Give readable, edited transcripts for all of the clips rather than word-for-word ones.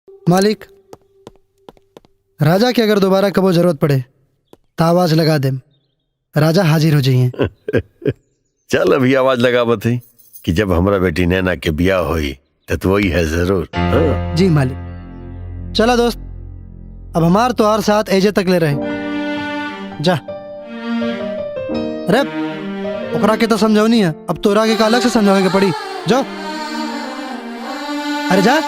मालिक, राजा की अगर दोबारा कबो जरूरत पड़े तो आवाज लगा दे, राजा हाजिर हो जाइए। चल अभी आवाज लगा बती कि जब हमारा बेटी नैना के ब्याह हुई तो वही है जरूर। हाँ। जी मालिक। चला दोस्त, अब हमार तो हर साथ एजे तक ले रहे जा। अरे ओकरा के तो समझौनी है, अब तोरा के अलग से समझावे के पड़ी। जाओ, अरे जा।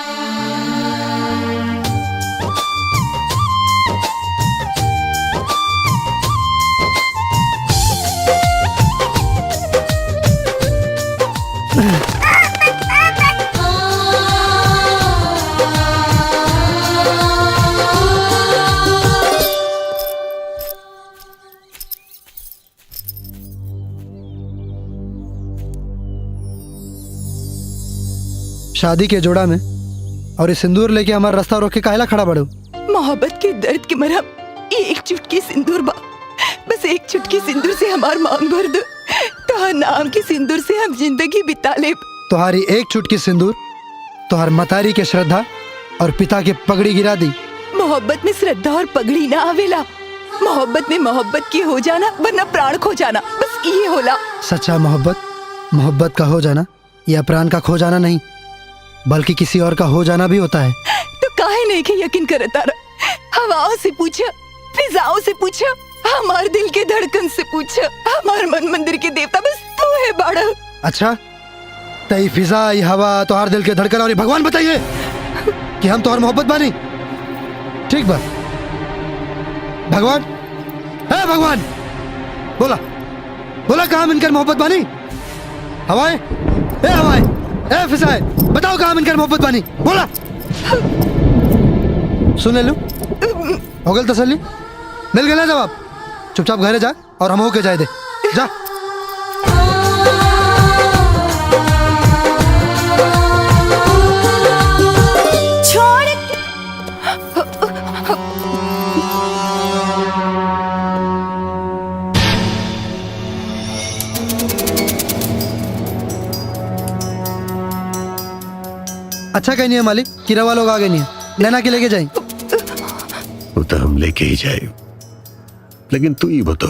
शादी के जोड़ा में और इस सिंदूर लेके हमारा रास्ता रोक के काहेला खड़ा बड़ो? मोहब्बत के दर्द के मरहम एक चुटकी सिंदूर बा, बस एक चुटकी सिंदूर से हमार मांग भर दो। तोहर नाम के सिंदूर से हम जिंदगी बिता ले। तुम्हारी एक चुटकी सिंदूर तुम्हार मतारी के श्रद्धा और पिता के पगड़ी गिरा दी। मोहब्बत में श्रद्धा और पगड़ी ना आवेला, मोहब्बत में मोहब्बत के हो जाना वरना प्राण खो जाना, बस ये होला। सच्चा मोहब्बत का हो जाना या प्राण का खो जाना नहीं, बल्कि किसी और का हो जाना भी होता है। तो काहे नहीं के यकीन करता रहा? हवाओं से पूछा, फिजाओं से पूछा, हमार दिल के धड़कन से पूछा, हमार मन मंदिर के देवता बस तू है बाड़ा। अच्छा, तई फिजा, ये हवा, तुम्हार दिल के धड़कन और ये भगवान बताइए कि हम तुम्हार मोहब्बत बानी। ठीक बा भगवान, है भगवान, बोला बोला कहाँ मिनकर मोहब्बत बानी? हवाएं, ए हवाएं, ए फिजाएं, बताओ कहाँ मिनकर मोहब्बत बानी, बोला। सुन ले लू, हो गल तसल्ली, मिल गया जवाब। चुपचाप घरे जा और हम होके जाए दे, जा। अच्छा कहीं नहीं है मालिक, किरावा लोग आ गए नहीं है, नैना के लेके जाए। वो तो हम लेके ही जाए, लेकिन तू ही बतो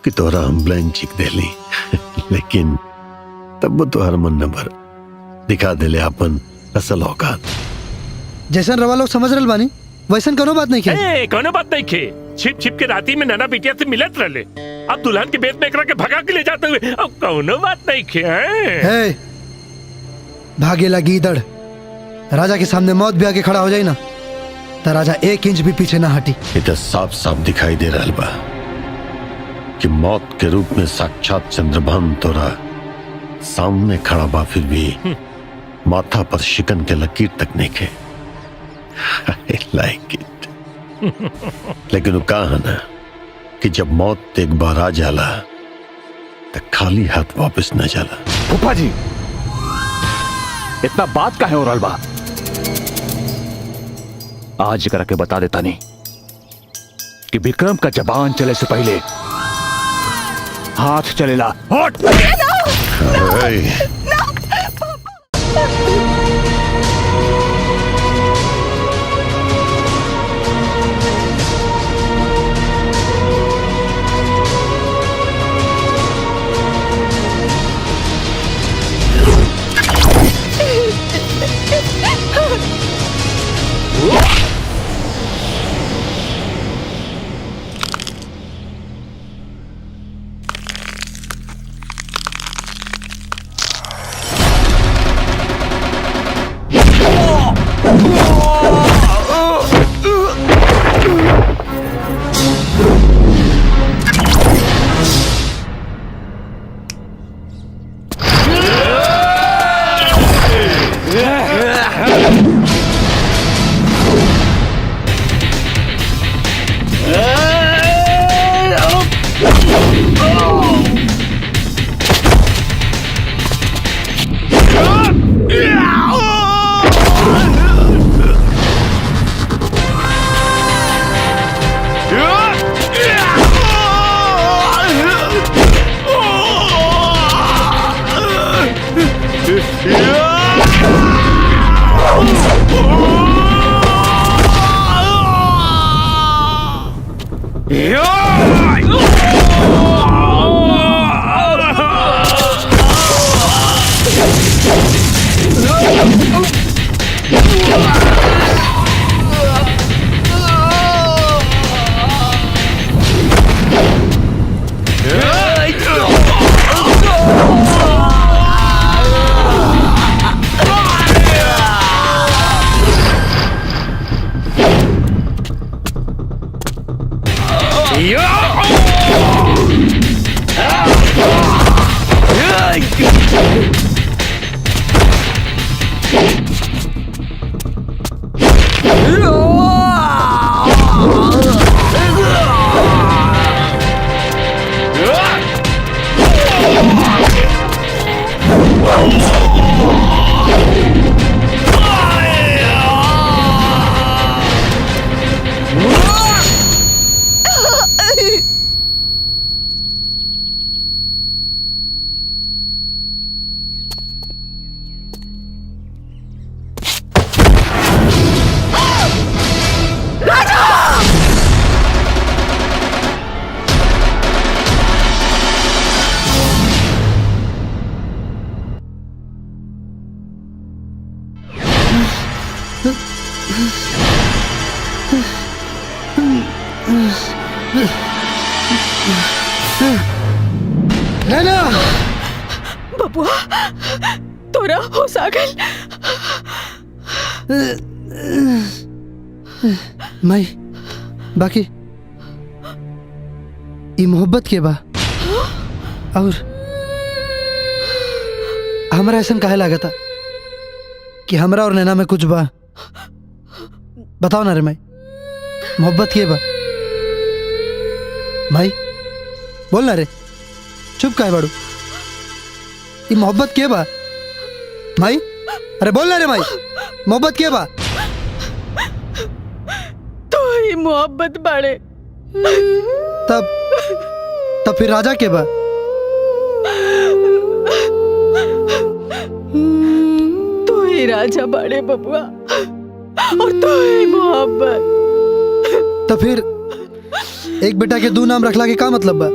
कि तोरा हम ब्लैंक चिक दे ली लेकिन तब वो तो हर मन नंबर दिखा दे ले अपन असल औकात। जैसन रवा लोग समझ रहे बानी वैसन कोनो बात नहीं ए, कोनो बात नहीं खे। छिप छिप के राती में नाना बिटिया से मिलत रहे, अब दुल्हन के बेत में एकरा के भगा के ले जाते हुए अब कोनो बात नहीं खे। है भागेला गीदड़, राजा के सामने मौत भी आके खड़ा हो जाए ना तो राजा एक इंच भी पीछे ना हटी। इधर साफ साफ दिखाई दे रहा बा कि मौत के रूप में साक्षात चंद्रभान तोरा सामने खड़ा बा, फिर भी माथा पर शिकन के लकीर तक नहीं खे। I like it। लेकिन वो कहा ना कि जब मौत एक बार आ जाला तो खाली हाथ वापस न जाला। फूफा जी, इतना बात काहे हो रहा बा? आज करा के बता देता नहीं कि विक्रम का जबान चले से पहले हाथ चलेला। हट! नैना बबुआ तोरा होश आ गइल। माई बाकी ई मोहब्बत के बा और हमरा ऐसा काहे लागता कि हमरा और नैना में कुछ बा। बताओ ना रे माई, मोहब्बत के बा? माई बोल ना रे, चुप काहे बाड़ू? ई मोहब्बत के बा माई? अरे बोल ना रे माई, मोहब्बत के बा? तो ही मोहब्बत बाड़े। तब फिर राजा के बा? तो ही राजा बाड़े बबुआ, और तो ही मोहब्बत। तो फिर एक बेटा के दो नाम रखला के का मतलब बा?